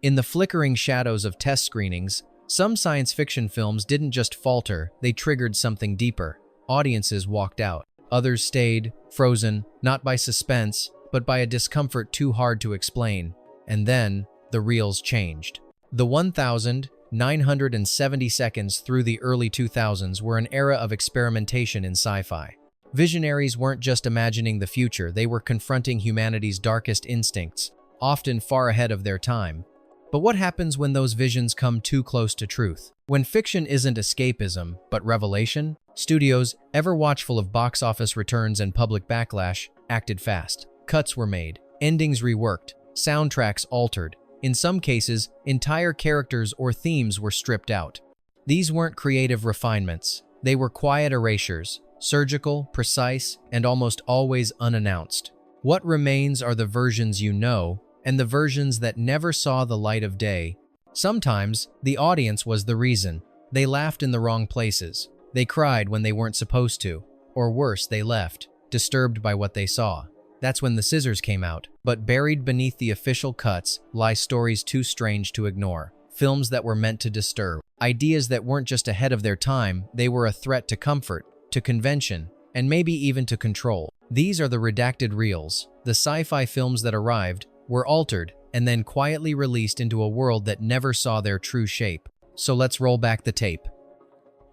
In the flickering shadows of test screenings, some science fiction films didn't just falter, they triggered something deeper. Audiences walked out. Others stayed, frozen, not by suspense, but by a discomfort too hard to explain. And then, the reels changed. The 1,970 seconds through the early 2000s were an era of experimentation in sci-fi. Visionaries weren't just imagining the future, they were confronting humanity's darkest instincts, often far ahead of their time. But what happens when those visions come too close to truth? When fiction isn't escapism, but revelation? Studios, ever watchful of box office returns and public backlash, acted fast. Cuts were made, endings reworked, soundtracks altered. In some cases, entire characters or themes were stripped out. These weren't creative refinements. They were quiet erasures, surgical, precise, and almost always unannounced. What remains are the versions you know, and the versions that never saw the light of day. Sometimes, the audience was the reason. They laughed in the wrong places. They cried when they weren't supposed to. Or worse, they left, disturbed by what they saw. That's when the scissors came out. But buried beneath the official cuts lie stories too strange to ignore. Films that were meant to disturb. Ideas that weren't just ahead of their time, they were a threat to comfort, to convention, and maybe even to control. These are the redacted reels, the sci-fi films that arrived, were altered, and then quietly released into a world that never saw their true shape. So let's roll back the tape.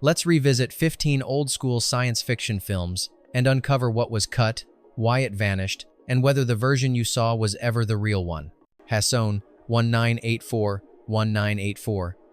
Let's revisit 15 old-school science fiction films and uncover what was cut, why it vanished, and whether the version you saw was ever the real one. Hasson, 1984,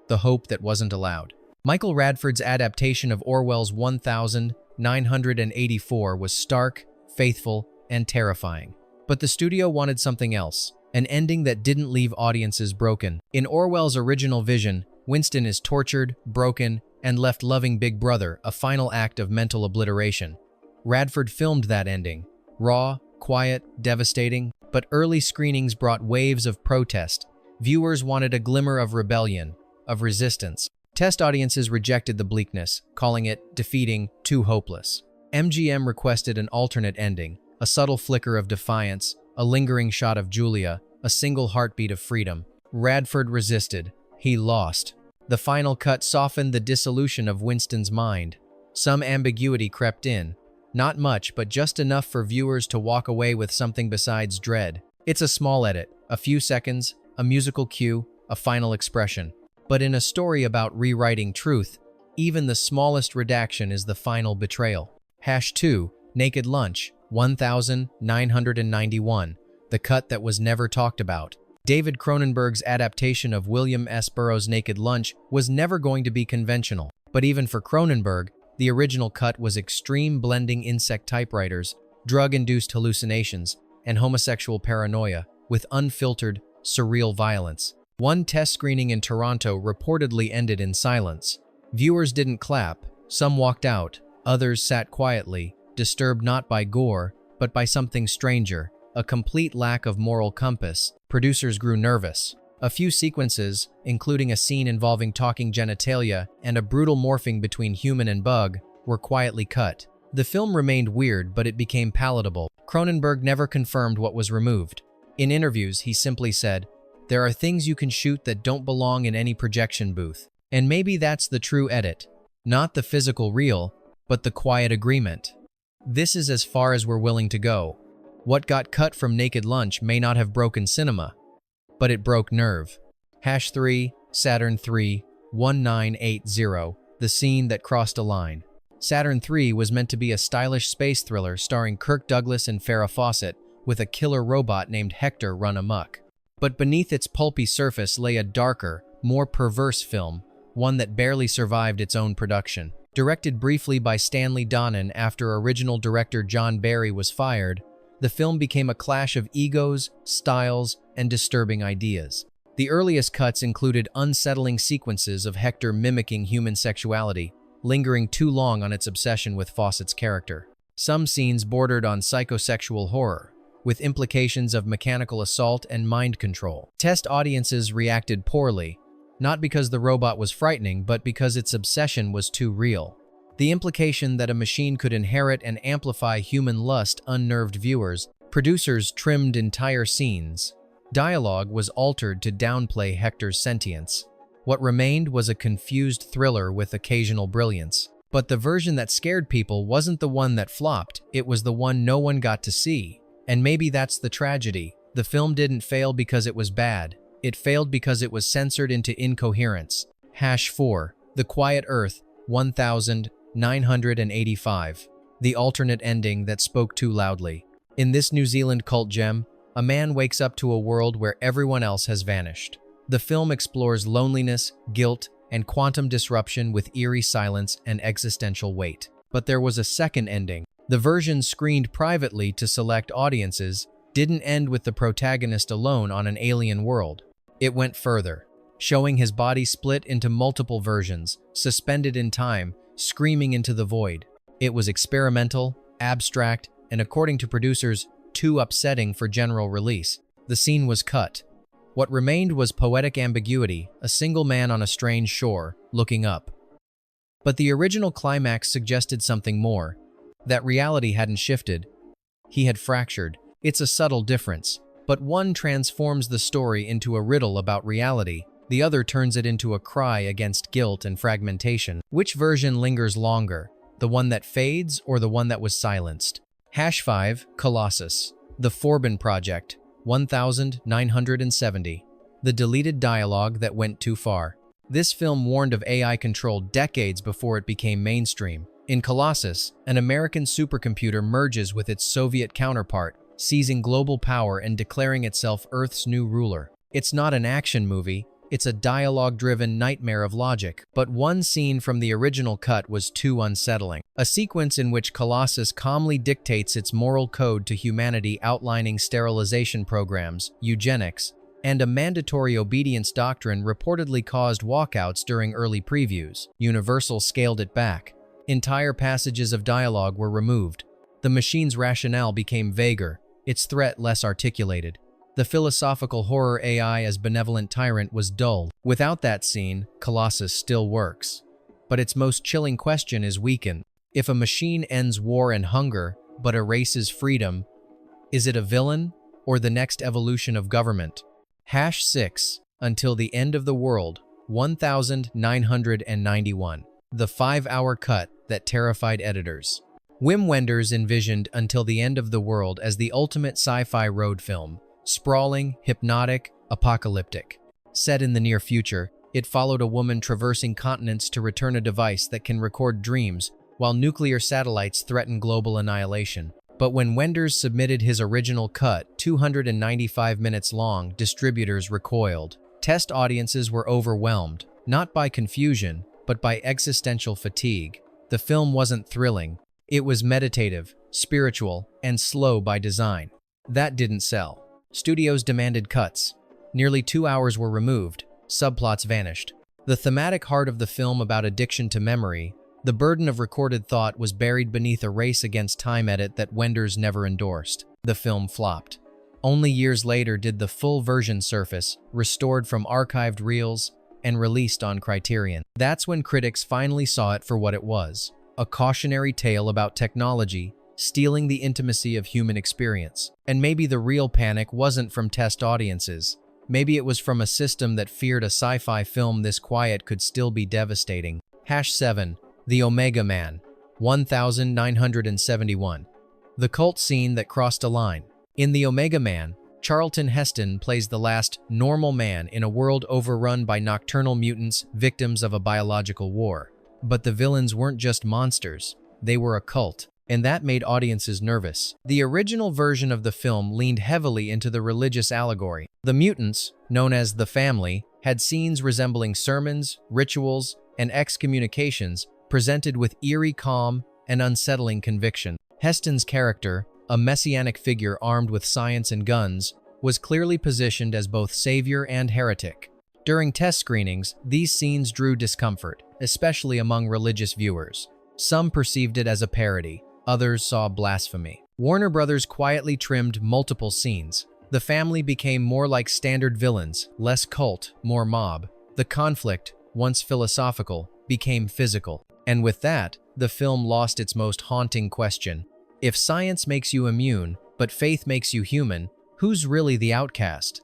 The Hope That Wasn't Allowed. Michael Radford's adaptation of Orwell's 1984 was stark, faithful, and terrifying. But the studio wanted something else, an ending that didn't leave audiences broken. In Orwell's original vision, Winston is tortured, broken, and left loving Big Brother, a final act of mental obliteration. Radford filmed that ending. Raw, quiet, devastating, but early screenings brought waves of protest. Viewers wanted a glimmer of rebellion, of resistance. Test audiences rejected the bleakness, calling it defeating, too hopeless. MGM requested an alternate ending, a subtle flicker of defiance, a lingering shot of Julia, a single heartbeat of freedom. Radford resisted. He lost. The final cut softened the dissolution of Winston's mind. Some ambiguity crept in. Not much, but just enough for viewers to walk away with something besides dread. It's a small edit, a few seconds, a musical cue, a final expression. But in a story about rewriting truth, even the smallest redaction is the final betrayal. #2, Naked Lunch, 1991, the cut that was never talked about. David Cronenberg's adaptation of William S. Burroughs' Naked Lunch was never going to be conventional. But even for Cronenberg, the original cut was extreme, blending insect typewriters, drug-induced hallucinations, and homosexual paranoia, with unfiltered, surreal violence. One test screening in Toronto reportedly ended in silence. Viewers didn't clap, some walked out, others sat quietly, disturbed not by gore, but by something stranger, a complete lack of moral compass. Producers grew nervous. A few sequences, including a scene involving talking genitalia and a brutal morphing between human and bug, were quietly cut. The film remained weird, but it became palatable. Cronenberg never confirmed what was removed. In interviews, he simply said, "There are things you can shoot that don't belong in any projection booth." And maybe that's the true edit. Not the physical reel, but the quiet agreement. This is as far as we're willing to go. What got cut from Naked Lunch may not have broken cinema, but it broke nerve. #3, Saturn III, 1980, the scene that crossed a line. Saturn III was meant to be a stylish space thriller starring Kirk Douglas and Farrah Fawcett, with a killer robot named Hector run amok. But beneath its pulpy surface lay a darker, more perverse film, one that barely survived its own production. Directed briefly by Stanley Donen after original director John Barry was fired, the film became a clash of egos, styles, and disturbing ideas. The earliest cuts included unsettling sequences of Hector mimicking human sexuality, lingering too long on its obsession with Fawcett's character. Some scenes bordered on psychosexual horror, with implications of mechanical assault and mind control. Test audiences reacted poorly, not because the robot was frightening, but because its obsession was too real. The implication that a machine could inherit and amplify human lust unnerved viewers. Producers trimmed entire scenes, Dialogue was altered to downplay Hector's sentience. What remained was a confused thriller with occasional brilliance. But the version that scared people wasn't the one that flopped, it was the one no one got to see. And maybe that's the tragedy. The film didn't fail because it was bad. It failed because it was censored into incoherence. #4. The Quiet Earth, 1985. The alternate ending that spoke too loudly. In this New Zealand cult gem, a man wakes up to a world where everyone else has vanished. The film explores loneliness, guilt, and quantum disruption with eerie silence and existential weight. But there was a second ending. The version screened privately to select audiences didn't end with the protagonist alone on an alien world. It went further, showing his body split into multiple versions, suspended in time, screaming into the void. It was experimental, abstract, and according to producers, too upsetting for general release. The scene was cut. What remained was poetic ambiguity, a single man on a strange shore, looking up. But the original climax suggested something more, that reality hadn't shifted. He had fractured. It's a subtle difference, but one transforms the story into a riddle about reality. The other turns it into a cry against guilt and fragmentation. Which version lingers longer? The one that fades or the one that was silenced? #5. Colossus. The Forbin Project, 1970. The deleted dialogue that went too far. This film warned of AI control decades before it became mainstream. In Colossus, an American supercomputer merges with its Soviet counterpart, seizing global power and declaring itself Earth's new ruler. It's not an action movie, it's a dialogue-driven nightmare of logic. But one scene from the original cut was too unsettling. A sequence in which Colossus calmly dictates its moral code to humanity, outlining sterilization programs, eugenics, and a mandatory obedience doctrine reportedly caused walkouts during early previews. Universal scaled it back. Entire passages of dialogue were removed. The machine's rationale became vaguer, its threat less articulated. The philosophical horror AI as benevolent tyrant was dull. Without that scene, Colossus still works. But its most chilling question is weakened. If a machine ends war and hunger, but erases freedom, is it a villain or the next evolution of government? #6. Until the End of the World, 1991. The 5-hour cut that terrified editors. Wim Wenders envisioned Until the End of the World as the ultimate sci-fi road film. Sprawling, hypnotic, apocalyptic. Set in the near future, it followed a woman traversing continents to return a device that can record dreams, while nuclear satellites threaten global annihilation. But when Wenders submitted his original cut, 295 minutes long, distributors recoiled. Test audiences were overwhelmed, not by confusion, but by existential fatigue. The film wasn't thrilling. It was meditative, spiritual, and slow by design. That didn't sell. Studios demanded cuts. Nearly 2 hours were removed. Subplots vanished. The thematic heart of the film about addiction to memory, the burden of recorded thought, was buried beneath a race against time edit that Wenders never endorsed. The film flopped. Only years later did the full version surface, restored from archived reels, and released on Criterion. That's when critics finally saw it for what it was, a cautionary tale about technology stealing the intimacy of human experience. And maybe the real panic wasn't from test audiences. Maybe it was from a system that feared a sci-fi film this quiet could still be devastating. #7. The Omega Man, 1971. The cult scene that crossed a line. In The Omega Man, Charlton Heston plays the last normal man in a world overrun by nocturnal mutants, victims of a biological war. But the villains weren't just monsters, they were a cult, and that made audiences nervous. The original version of the film leaned heavily into the religious allegory. The mutants, known as the Family, had scenes resembling sermons, rituals, and excommunications, presented with eerie calm and unsettling conviction. Heston's character, a messianic figure armed with science and guns, was clearly positioned as both savior and heretic. During test screenings, these scenes drew discomfort, especially among religious viewers. Some perceived it as a parody, others saw blasphemy. Warner Brothers quietly trimmed multiple scenes. The Family became more like standard villains, less cult, more mob. The conflict, once philosophical, became physical. And with that, the film lost its most haunting question. If science makes you immune, but faith makes you human, who's really the outcast?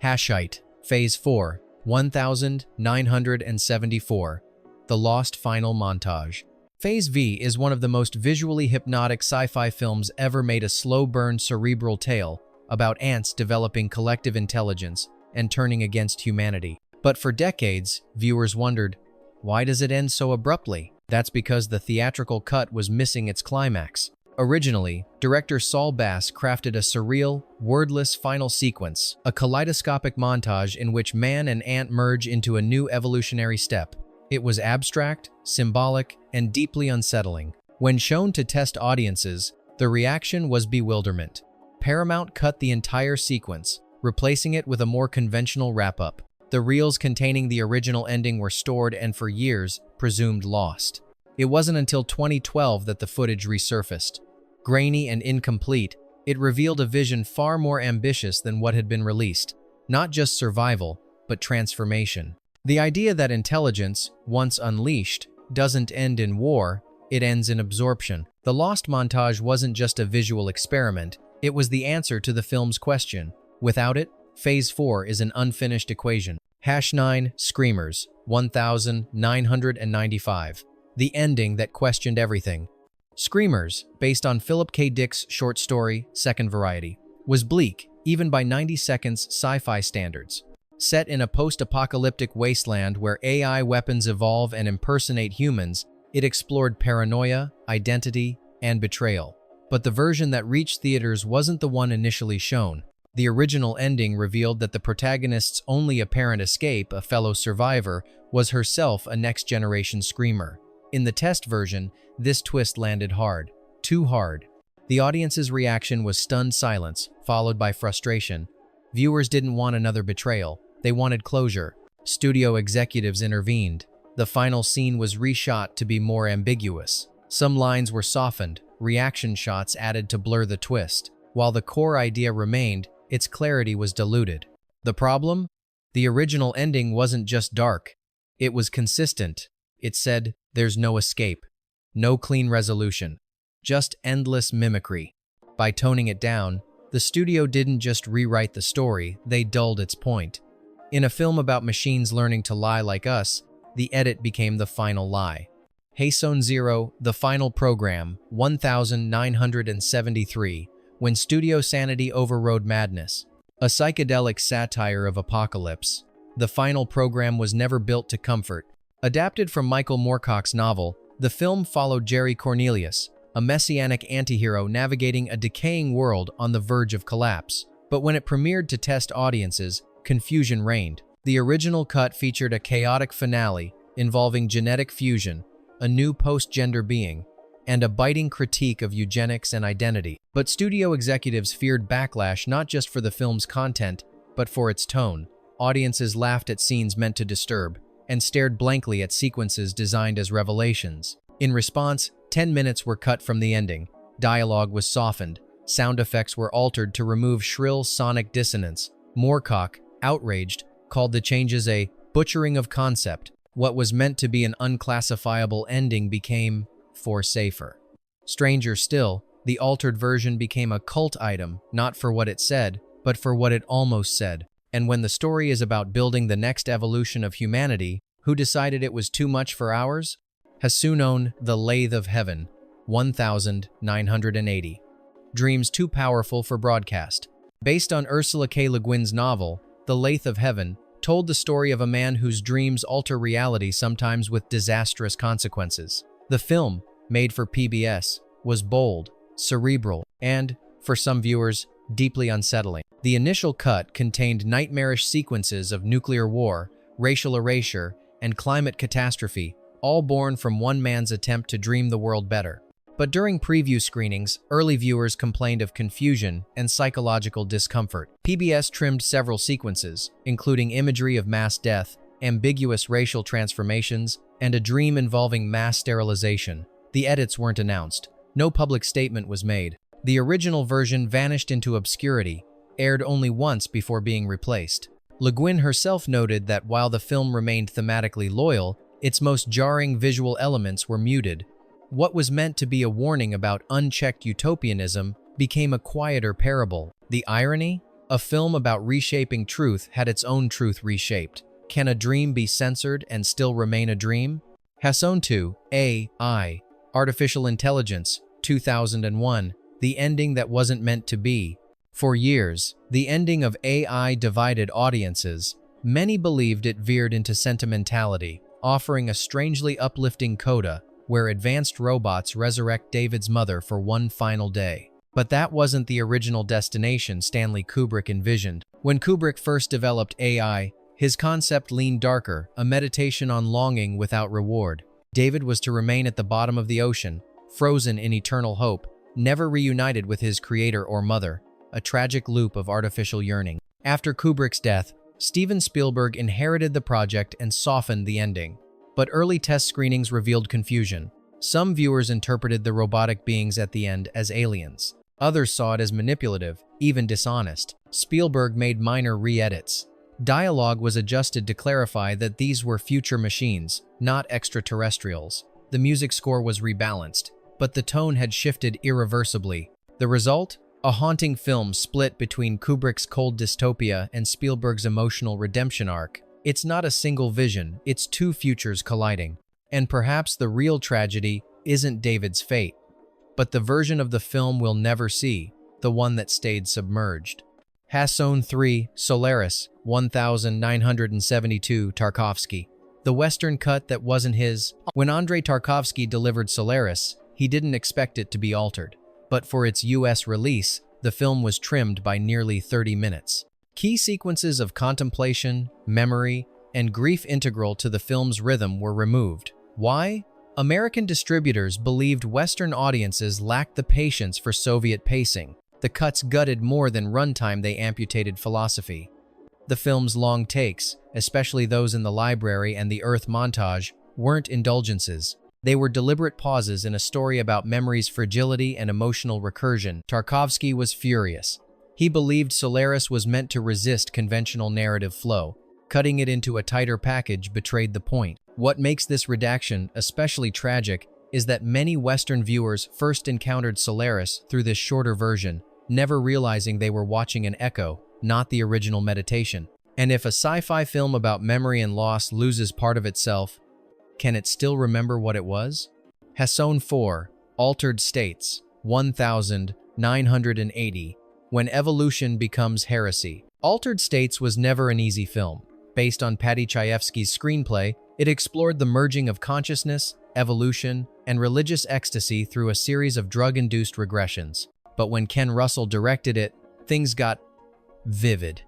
Hashite, Phase 4, 1974, The Lost Final Montage. Phase V is one of the most visually hypnotic sci-fi films ever made, a slow-burn cerebral tale about ants developing collective intelligence and turning against humanity. But for decades, viewers wondered, why does it end so abruptly? That's because the theatrical cut was missing its climax. Originally, director Saul Bass crafted a surreal, wordless final sequence, a kaleidoscopic montage in which man and ant merge into a new evolutionary step. It was abstract, symbolic, and deeply unsettling. When shown to test audiences, the reaction was bewilderment. Paramount cut the entire sequence, replacing it with a more conventional wrap-up. The reels containing the original ending were stored and for years presumed lost. It wasn't until 2012 that the footage resurfaced. Grainy and incomplete, it revealed a vision far more ambitious than what had been released. Not just survival, but transformation. The idea that intelligence, once unleashed, doesn't end in war, it ends in absorption. The Lost montage wasn't just a visual experiment, it was the answer to the film's question. Without it, Phase 4 is an unfinished equation. #9 Screamers, 1995. The ending that questioned everything. Screamers, based on Philip K. Dick's short story, Second Variety, was bleak, even by 90 Seconds sci-fi standards. Set in a post-apocalyptic wasteland where AI weapons evolve and impersonate humans, it explored paranoia, identity, and betrayal. But the version that reached theaters wasn't the one initially shown. The original ending revealed that the protagonist's only apparent escape, a fellow survivor, was herself a next-generation screamer. In the test version, this twist landed hard. Too hard. The audience's reaction was stunned silence, followed by frustration. Viewers didn't want another betrayal. They wanted closure. Studio executives intervened. The final scene was reshot to be more ambiguous. Some lines were softened, reaction shots added to blur the twist. While the core idea remained, its clarity was diluted. The problem? The original ending wasn't just dark. It was consistent. It said, there's no escape, no clean resolution, just endless mimicry. By toning it down, the studio didn't just rewrite the story, they dulled its point. In a film about machines learning to lie like us, the edit became the final lie. Hayson Zero, The Final Program, 1973, When Studio Sanity Overrode Madness. A psychedelic satire of apocalypse, The Final Program was never built to comfort. Adapted from Michael Moorcock's novel, the film followed Jerry Cornelius, a messianic antihero navigating a decaying world on the verge of collapse. But when it premiered to test audiences, confusion reigned. The original cut featured a chaotic finale involving genetic fusion, a new post-gender being, and a biting critique of eugenics and identity. But studio executives feared backlash not just for the film's content, but for its tone. Audiences laughed at scenes meant to disturb, and stared blankly at sequences designed as revelations. In response, 10 minutes were cut from the ending. Dialogue was softened. Sound effects were altered to remove shrill sonic dissonance. Moorcock, outraged, called the changes a butchering of concept. What was meant to be an unclassifiable ending became for safer. Stranger still, the altered version became a cult item, not for what it said, but for what it almost said. And when the story is about building the next evolution of humanity, who decided it was too much for ours? Hasunon, The Lathe of Heaven, 1980. Dreams Too Powerful for Broadcast. Based on Ursula K. Le Guin's novel, The Lathe of Heaven, told the story of a man whose dreams alter reality, sometimes with disastrous consequences. The film, made for PBS, was bold, cerebral, and, for some viewers, deeply unsettling. The initial cut contained nightmarish sequences of nuclear war, racial erasure, and climate catastrophe, all born from one man's attempt to dream the world better. But during preview screenings, early viewers complained of confusion and psychological discomfort. PBS trimmed several sequences, including imagery of mass death, ambiguous racial transformations, and a dream involving mass sterilization. The edits weren't announced. No public statement was made. The original version vanished into obscurity, aired only once before being replaced. Le Guin herself noted that while the film remained thematically loyal, its most jarring visual elements were muted. What was meant to be a warning about unchecked utopianism became a quieter parable. The irony? A film about reshaping truth had its own truth reshaped. Can a dream be censored and still remain a dream? Hasson 2, AI, Artificial Intelligence, 2001, The Ending That Wasn't Meant to Be. For years, the ending of AI divided audiences. Many believed it veered into sentimentality, offering a strangely uplifting coda where advanced robots resurrect David's mother for one final day. But that wasn't the original destination Stanley Kubrick envisioned. When Kubrick first developed AI, his concept leaned darker, a meditation on longing without reward. David was to remain at the bottom of the ocean, frozen in eternal hope, never reunited with his creator or mother, a tragic loop of artificial yearning. After Kubrick's death, Steven Spielberg inherited the project and softened the ending. But early test screenings revealed confusion. Some viewers interpreted the robotic beings at the end as aliens. Others saw it as manipulative, even dishonest. Spielberg made minor re-edits. Dialogue was adjusted to clarify that these were future machines, not extraterrestrials. The music score was rebalanced, but the tone had shifted irreversibly. The result? A haunting film split between Kubrick's cold dystopia and Spielberg's emotional redemption arc. It's not a single vision, it's two futures colliding. And perhaps the real tragedy isn't David's fate, but the version of the film we'll never see, the one that stayed submerged. Hasson 3, Solaris, 1972, Tarkovsky. The Western cut that wasn't his. When Andrei Tarkovsky delivered Solaris, he didn't expect it to be altered. But for its US release, the film was trimmed by nearly 30 minutes. Key sequences of contemplation, memory, and grief integral to the film's rhythm were removed. Why? American distributors believed Western audiences lacked the patience for Soviet pacing. The cuts gutted more than runtime, they amputated philosophy. The film's long takes, especially those in the library and the Earth montage, weren't indulgences. They were deliberate pauses in a story about memory's fragility and emotional recursion. Tarkovsky was furious. He believed Solaris was meant to resist conventional narrative flow. Cutting it into a tighter package betrayed the point. What makes this redaction especially tragic is that many Western viewers first encountered Solaris through this shorter version, never realizing they were watching an echo, not the original meditation. And if a sci-fi film about memory and loss loses part of itself, can it still remember what it was? Hasson 4, Altered States, 1980, When Evolution Becomes Heresy. Altered States was never an easy film. Based on Paddy Chayefsky's screenplay, it explored the merging of consciousness, evolution, and religious ecstasy through a series of drug-induced regressions. But when Ken Russell directed it, things got vivid.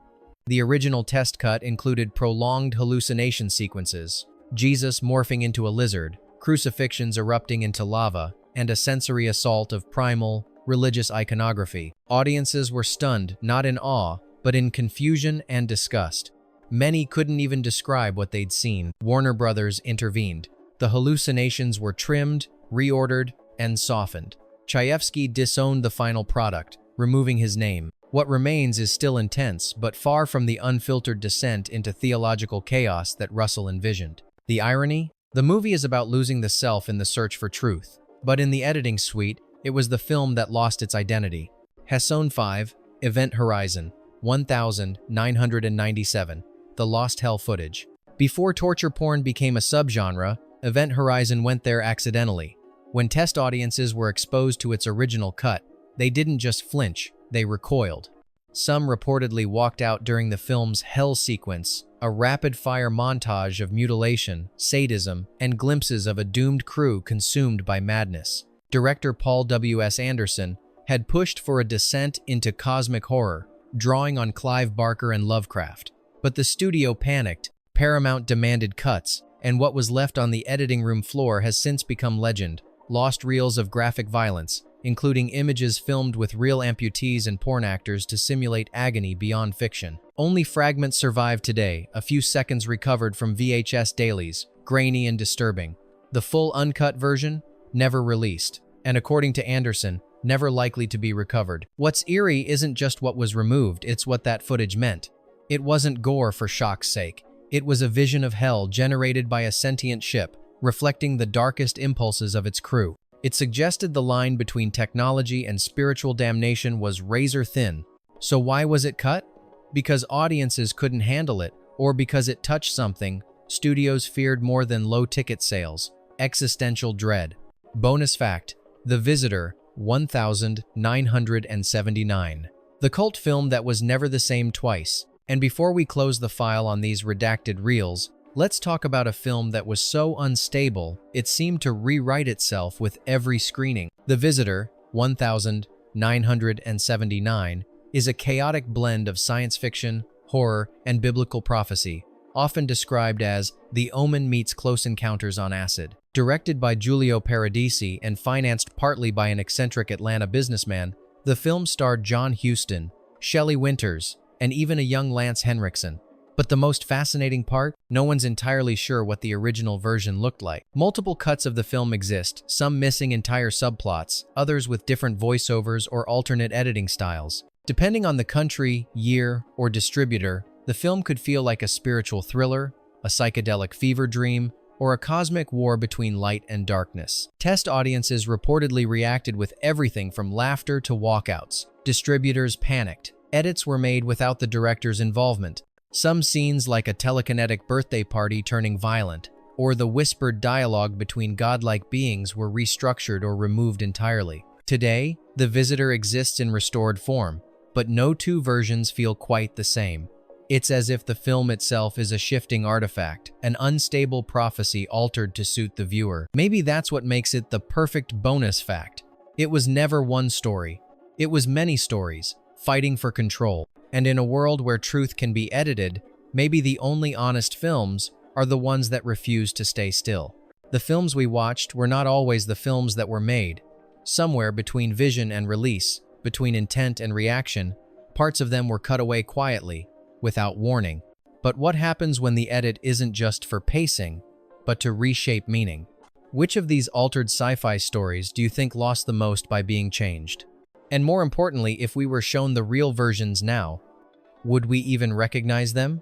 The original test cut included prolonged hallucination sequences, Jesus morphing into a lizard, crucifixions erupting into lava, and a sensory assault of primal, religious iconography. Audiences were stunned, not in awe, but in confusion and disgust. Many couldn't even describe what they'd seen. Warner Brothers intervened. The hallucinations were trimmed, reordered, and softened. Chayefsky disowned the final product, removing his name. What remains is still intense, but far from the unfiltered descent into theological chaos that Russell envisioned. The irony? The movie is about losing the self in the search for truth. But in the editing suite, it was the film that lost its identity. Hasson 5, Event Horizon, 1997, The Lost Hell Footage. Before torture porn became a subgenre, Event Horizon went there accidentally. When test audiences were exposed to its original cut, they didn't just flinch, they recoiled. Some reportedly walked out during the film's hell sequence, a rapid-fire montage of mutilation, sadism, and glimpses of a doomed crew consumed by madness. Director Paul W.S. Anderson had pushed for a descent into cosmic horror, drawing on Clive Barker and Lovecraft. But the studio panicked, Paramount demanded cuts, and what was left on the editing room floor has since become legend. Lost reels of graphic violence, including images filmed with real amputees and porn actors to simulate agony beyond fiction. Only fragments survive today, a few seconds recovered from VHS dailies, grainy and disturbing. The full uncut version, never released, and according to Anderson, never likely to be recovered. What's eerie isn't just what was removed, it's what that footage meant. It wasn't gore for shock's sake. It was a vision of hell generated by a sentient ship, reflecting the darkest impulses of its crew. It suggested the line between technology and spiritual damnation was razor thin. So why was it cut? Because audiences couldn't handle it, or because it touched something studios feared more than low ticket sales. Existential dread. Bonus fact: The Visitor, 1979. The cult film that was never the same twice. And before we close the file on these redacted reels, let's talk about a film that was so unstable, it seemed to rewrite itself with every screening. The Visitor, 1979, is a chaotic blend of science fiction, horror, and biblical prophecy, often described as The Omen meets Close Encounters on Acid. Directed by Giulio Paradisi and financed partly by an eccentric Atlanta businessman, the film starred John Huston, Shelley Winters, and even a young Lance Henriksen. But the most fascinating part? No one's entirely sure what the original version looked like. Multiple cuts of the film exist, some missing entire subplots, others with different voiceovers or alternate editing styles. Depending on the country, year, or distributor, the film could feel like a spiritual thriller, a psychedelic fever dream, or a cosmic war between light and darkness. Test audiences reportedly reacted with everything from laughter to walkouts. Distributors panicked. Edits were made without the director's involvement. Some scenes, like a telekinetic birthday party turning violent, or the whispered dialogue between godlike beings, were restructured or removed entirely. Today, The Visitor exists in restored form, but no two versions feel quite the same. It's as if the film itself is a shifting artifact, an unstable prophecy altered to suit the viewer. Maybe that's what makes it the perfect bonus fact. It was never one story. It was many stories, fighting for control. And in a world where truth can be edited, maybe the only honest films are the ones that refuse to stay still. The films we watched were not always the films that were made. Somewhere between vision and release, between intent and reaction, parts of them were cut away quietly, without warning. But what happens when the edit isn't just for pacing, but to reshape meaning? Which of these altered sci-fi stories do you think lost the most by being changed? And more importantly, if we were shown the real versions now, would we even recognize them?